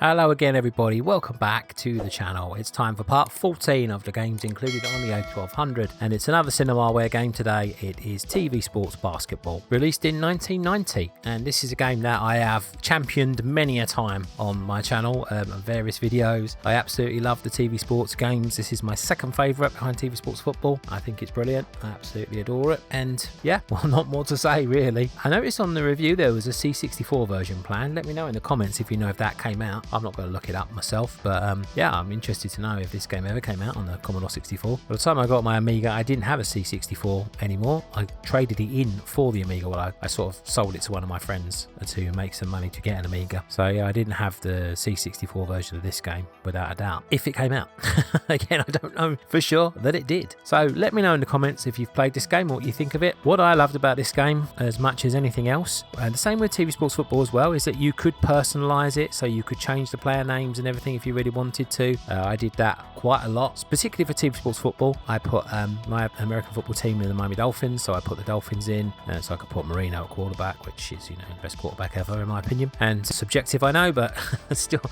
Hello again everybody, welcome back to the channel. It's time for part 14 of the games included on the A1200, and it's another Cinemaware game today. It is TV Sports Basketball, released in 1990, and this is a game that I have championed many a time on my channel, various videos. I absolutely love the TV Sports games. This is my second favourite behind TV Sports Football. I think it's brilliant, I absolutely adore it, and yeah, well, not more to say really. I noticed on the review there was a C64 version planned. Let me know in the comments if you know if that came out. I'm not going to look it up myself, but yeah, I'm interested to know if this game ever came out on the Commodore 64. By the time I got my Amiga, I didn't have a C64 anymore. I traded it in for the Amiga. Well, I sort of sold it to one of my friends to make some money to get an Amiga. So yeah, I didn't have the C64 version of this game, without a doubt, if it came out. Again, I don't know for sure that it did. So let me know in the comments if you've played this game or what you think of it. What I loved about this game, as much as anything else, and the same with TV Sports Football as well, is that you could personalize it, so you could change the player names and everything if you really wanted to. I did that quite a lot, particularly for TV Sports Football. I put my American football team in the Miami Dolphins, so I put the Dolphins in, so I could put Marino at quarterback, which is, you know, the best quarterback ever in my opinion, and subjective I know, but still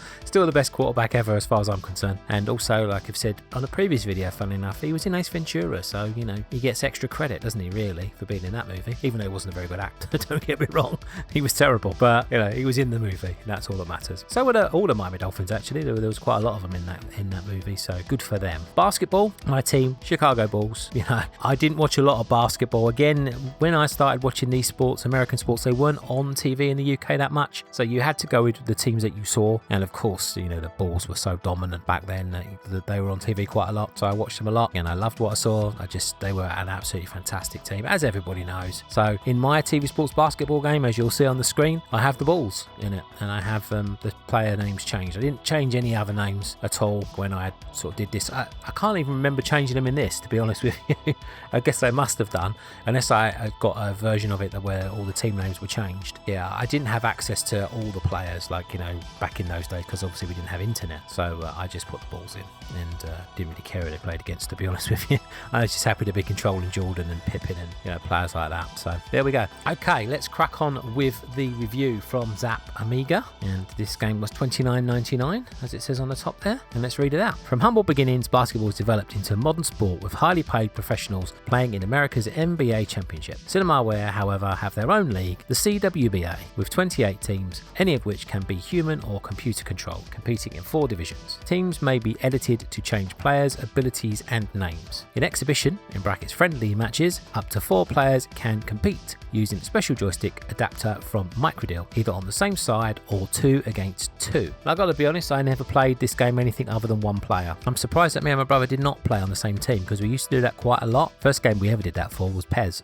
the best quarterback ever as far as I'm concerned. And also, like I've said on a previous video, funnily enough, he was in Ace Ventura, so you know, he gets extra credit, doesn't he, really, for being in that movie, even though he wasn't a very good actor. Don't get me wrong, he was terrible, but you know, he was in the movie, that's all that matters. So were all the Miami Dolphins, actually. There was quite a lot of them in that movie, so good for them. Basketball, my team, Chicago Bulls. You know, I didn't watch a lot of basketball. Again, when I started watching these sports, American sports, they weren't on TV in the UK that much, so you had to go with the teams that you saw. And of course, you know, the Bulls were so dominant back then that they were on TV quite a lot, so I watched them a lot and I loved what I saw. They were an absolutely fantastic team, as everybody knows. So in my TV Sports Basketball game, as you'll see on the screen, I have the Bulls in it, and I have the player names changed. I didn't change any other names at all when I sort of did this. I can't even remember changing them in this, to be honest with you. I guess I must have done, unless I got a version of it where all the team names were changed. Yeah, I didn't have access to all the players, like, you know, back in those days, because obviously we didn't have internet, so I just put the Bulls in and didn't really care who they played against, to be honest with you. I was just happy to be controlling Jordan and Pippen and, you know, players like that. So there we go. Okay, let's crack on with the review from Zap Amiga, and this game was $29.99 as it says on the top there, and let's read it out. From humble beginnings, basketball was developed into a modern sport with highly paid professionals playing in America's NBA championship. Cinemaware, however, have their own league, the CWBA, with 28 teams, any of which can be human or computer controlled, competing in 4 divisions. Teams may be edited to change players, abilities and names. In exhibition, in brackets friendly matches, up to 4 players can compete using a special joystick adapter from Microdeal, either on the same side or 2 against 2. I gotta be honest, I never played this game anything other than 1 player. I'm surprised that me and my brother did not play on the same team, because we used to do that quite a lot. First game we ever did that for was PES,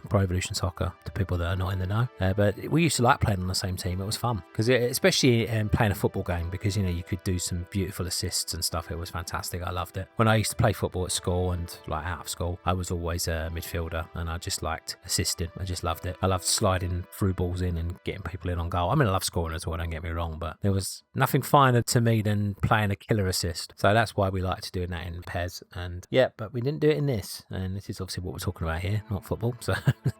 Pro Evolution Soccer, to people that are not in the know. But we used to like playing on the same team. It was fun, because especially playing a football game, because, you know, you could do some beautiful assists and stuff. It was fantastic. I loved it. When I used to play football at school and like out of school, I was always a midfielder, and I just liked assisting. I just loved it. I loved sliding through balls in and getting people in on goal. I mean, I love scoring as well, don't get me wrong, but there was nothing finer to me than playing a killer assist. So that's why we liked doing that in PES. And yeah, but we didn't do it in this. And this is obviously what we're talking about here, not football. So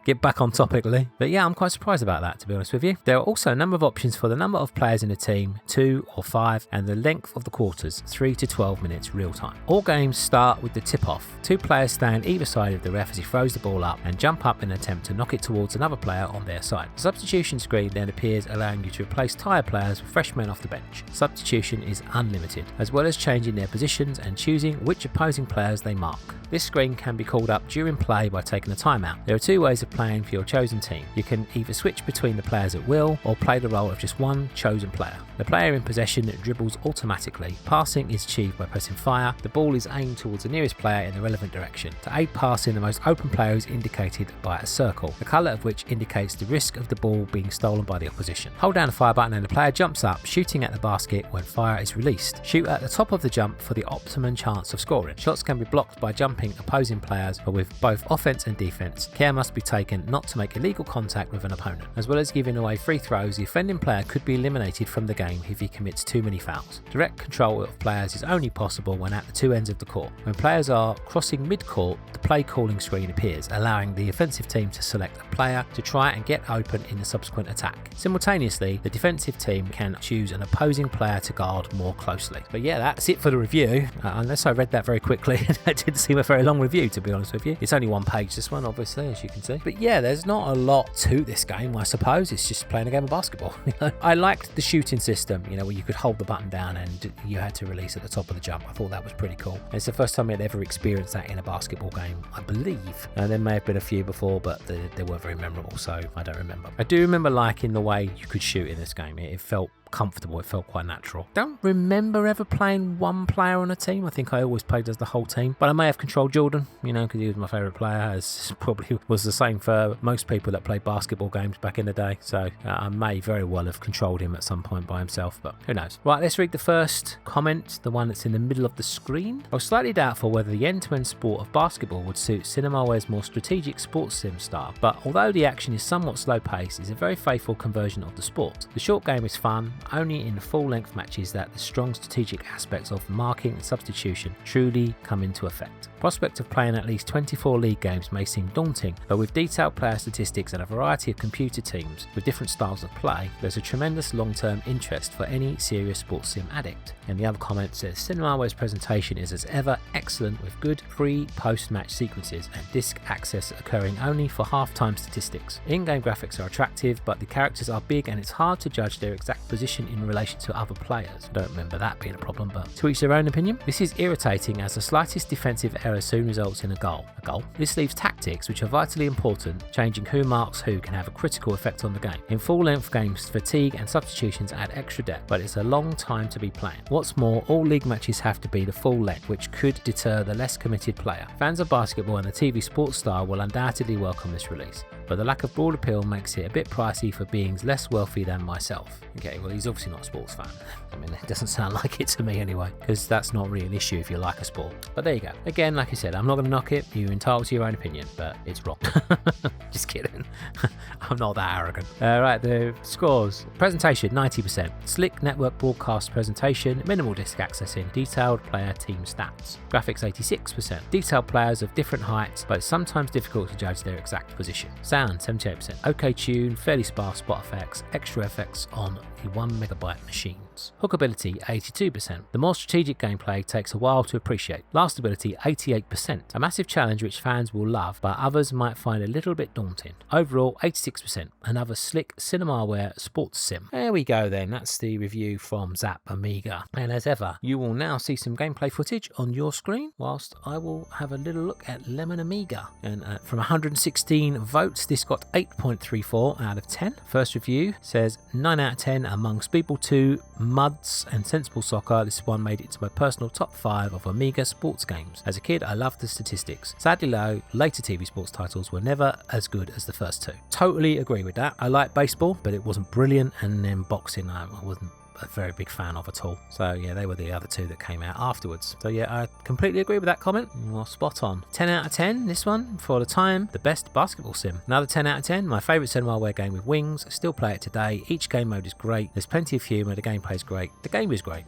get back on topic, Lee. But yeah, I'm quite surprised about that, to be honest with you. There are also a number of options for the number of players in a team, 2 or 5, and the length of the quarters, 3 to 12 minutes real time. All games start with the tip-off. 2 players stand either side of the ref as he throws the ball up and jump up in an attempt to knock it towards another player on their side. The substitution screen then appears, allowing you to replace tired players with fresh men off the bench. Substitution is unlimited, as well as changing their positions and choosing which opposing players they mark. This screen can be called up during play by taking a timeout. There are 2 ways of playing for your chosen team. You can either switch between the players at will, or play the role of just one chosen player. The player in possession dribbles automatically. Passing is achieved by pressing fire. The ball is aimed towards the nearest player in the relevant direction. To aid passing, the most open player is indicated by a circle, the colour of which indicates the risk of the ball being stolen by the opposition. Hold down the fire button and the player jumps up, shooting at the basket when fire is released. Shoot at the top of the jump for the optimum chance of scoring. Shots can be blocked by jumping opposing players, but with both offense and defense, care must be taken not to make illegal contact with an opponent. As well as giving away free throws, the offending player could be eliminated from the game if he commits too many fouls. Direct control of players is only possible when at the 2 ends of the court. When players are crossing mid-court, the play calling screen appears, allowing the offensive team to select a player to try and get open in the subsequent attack. Simultaneously, the defensive team can choose choose an opposing player to guard more closely. But yeah, that's it for the review. Unless I read that very quickly, it didn't seem a very long review, to be honest with you. It's only one page, this one, obviously, as you can see. But yeah, there's not a lot to this game, I suppose. It's just playing a game of basketball. I liked the shooting system, where you could hold the button down and you had to release at the top of the jump. I thought that was pretty cool. And it's the first time I'd ever experienced that in a basketball game, I believe. There may have been a few before, but they weren't very memorable, so I don't remember. I do remember liking the way you could shoot in this game. It felt comfortable, it felt quite natural. Don't remember ever playing one player on a team. I think I always played as the whole team, but I may have controlled Jordan, because he was my favourite player, as probably was the same for most people that played basketball games back in the day, so I may very well have controlled him at some point by himself, but who knows. Right, let's read the first comment, the one that's in the middle of the screen. I was slightly doubtful whether the end-to-end sport of basketball would suit Cinemaware's more strategic sports sim style, but although the action is somewhat slow paced, it's a very faithful conversion of the sport. The short game is fun, only in full-length matches that the strong strategic aspects of marking and substitution truly come into effect. The prospect of playing at least 24 league games may seem daunting, but with detailed player statistics and a variety of computer teams with different styles of play, there's a tremendous long-term interest for any serious sports sim addict. And the other comment says, Cinemaware's presentation is as ever excellent, with good pre-post-match sequences and disc access occurring only for half-time statistics. In-game graphics are attractive, but the characters are big and it's hard to judge their exact position in relation to other players. I don't remember that being a problem, but to each their own opinion. This is irritating, as the slightest defensive error soon results in a goal. This leaves tactics, which are vitally important, changing who marks who, can have a critical effect on the game. In full-length games, fatigue and substitutions add extra depth, but it's a long time to be playing. What's more, all league matches have to be the full length, which could deter the less committed player. Fans of basketball and the TV sports style will undoubtedly welcome this release, but the lack of broad appeal makes it a bit pricey for beings less wealthy than myself. Okay, well, he's obviously not a sports fan. I mean, it doesn't sound like it to me anyway, because that's not really an issue if you like a sport. But there you go. Again, like I said, I'm not going to knock it. You're entitled to your own opinion, but it's wrong. Just kidding. I'm not that arrogant. Right, the scores. Presentation, 90%. Slick network broadcast presentation, minimal disk accessing, detailed player team stats. Graphics, 86%. Detailed players of different heights, but it's sometimes difficult to judge their exact position. Sound, 78%. OK tune, fairly sparse spot effects, extra effects on the 1 megabyte machines. Hookability, 82%. The more strategic gameplay takes a while to appreciate. Lastability, 88%. A massive challenge which fans will love, but others might find a little bit daunting. Overall, 86%. Another slick Cinemaware sports sim. There we go then. That's the review from Zap Amiga. And as ever, you will now see some gameplay footage on your screen, whilst I will have a little look at Lemon Amiga. And from 116 votes, this got 8.34 out of 10. First review says 9 out of 10 among Speedball 2, Muds and Sensible Soccer. This one made it to my personal top 5 of Amiga sports games. As a kid, I loved the statistics. Sadly though, later TV sports titles were never as good as the first two. Totally agree with that. I like baseball, but it wasn't brilliant, and then boxing I wasn't a very big fan of at all. So yeah, they were the other two that came out afterwards. So yeah, I completely agree with that comment. Well, spot on. 10 out of 10, this one, for the time, the best basketball sim. Another 10 out of 10, my favourite Cinemaware game with wings. I still play it today. Each game mode is great. There's plenty of humour. The gameplay is great. The game is great.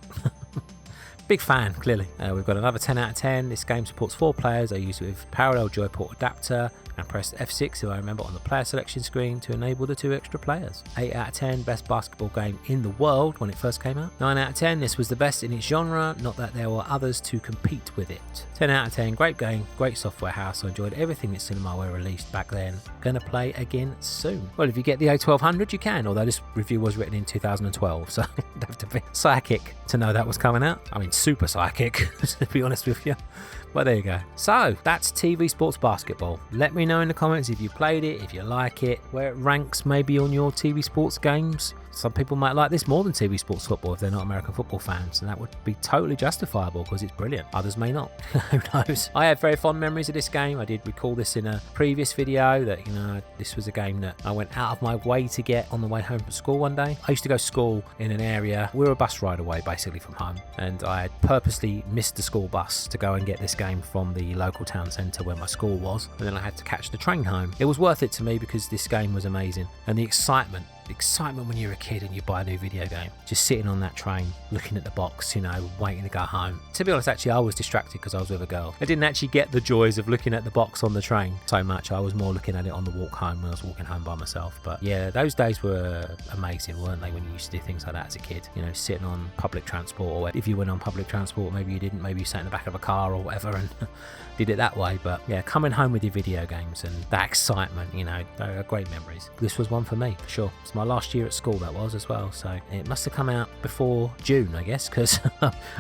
Big fan, clearly. We've got another 10 out of 10. This game supports 4 players. I use it with parallel joyport adapter and press F6 if I remember on the player selection screen to enable the 2 extra players. 8 out of 10, best basketball game in the world when it first came out. 9 out of 10, this was the best in its genre, not that there were others to compete with it. 10 out of 10, great game, great software house. I enjoyed everything that Cinemaware released back then. Gonna play again soon. Well, if you get the A1200, you can, although this review was written in 2012, so you'd have to be psychic to know that was coming out. I mean, super psychic, to be honest with you. But there you go. So that's TV Sports Basketball. Let me know in the comments if you played it, if you like it, where it ranks maybe on your TV sports games. Some people might like this more than TV sports football if they're not American football fans, and that would be totally justifiable because it's brilliant. Others may not. Who knows? I have very fond memories of this game. I did recall this in a previous video that, this was a game that I went out of my way to get on the way home from school one day. I used to go to school in an area, we were a bus ride away basically from home, and I had purposely missed the school bus to go and get this game from the local town centre where my school was, and then I had to catch the train home. It was worth it to me because this game was amazing, and the excitement excitement when you're a kid and you buy a new video game. Just sitting on that train, looking at the box, you know, waiting to go home. To be honest, actually, I was distracted because I was with a girl. I didn't actually get the joys of looking at the box on the train so much. I was more looking at it on the walk home when I was walking home by myself. But yeah, those days were amazing, weren't they, when you used to do things like that as a kid? You know, sitting on public transport, or if you went on public transport, maybe you didn't, maybe you sat in the back of a car or whatever and did it that way. But yeah, coming home with your video games and that excitement, you know, they are great memories. This was one for me, for sure. It's my last year at school, that was, as well. So it must have come out before June, I guess, because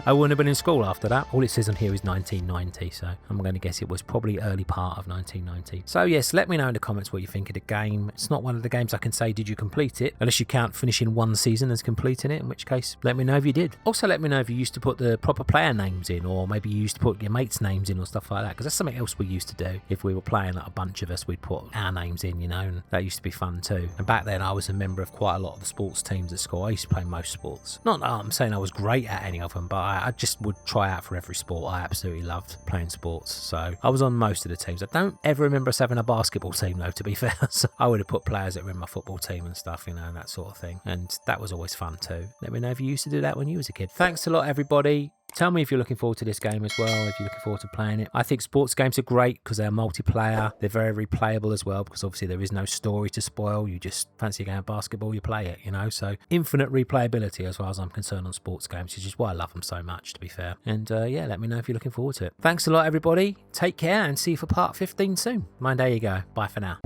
I wouldn't have been in school after that. All it says on here is 1990, so I'm going to guess it was probably early part of 1990. So yes, let me know in the comments what you think of the game. It's not one of the games I can say, did you complete it? Unless you count finishing one season as completing it, in which case, let me know if you did. Also, let me know if you used to put the proper player names in, or maybe you used to put your mates' names in or stuff like that, because that's something else we used to do. If we were playing, like a bunch of us, we'd put our names in, you know, and that used to be fun too. And back then, I was a member of quite a lot of the sports teams at school. I used to play most sports. Not that I'm saying I was great at any of them, but I just would try out for every sport. I absolutely loved playing sports, so I was on most of the teams. I don't ever remember us having a basketball team though, to be fair. So I would have put players that were in my football team and stuff, you know, and that sort of thing. And that was always fun too. Let me know if you used to do that when you was a kid. Thanks a lot, everybody. Tell me if you're looking forward to this game as well, if you're looking forward to playing it. I think sports games are great because they're multiplayer. They're very replayable as well, because obviously there is no story to spoil. You just fancy a game of basketball, you play it, you know. So infinite replayability as far as I'm concerned on sports games, which is why I love them so much, to be fair. And yeah, let me know if you're looking forward to it. Thanks a lot, everybody. Take care and see you for part 15 soon. Mind, there you go. Bye for now.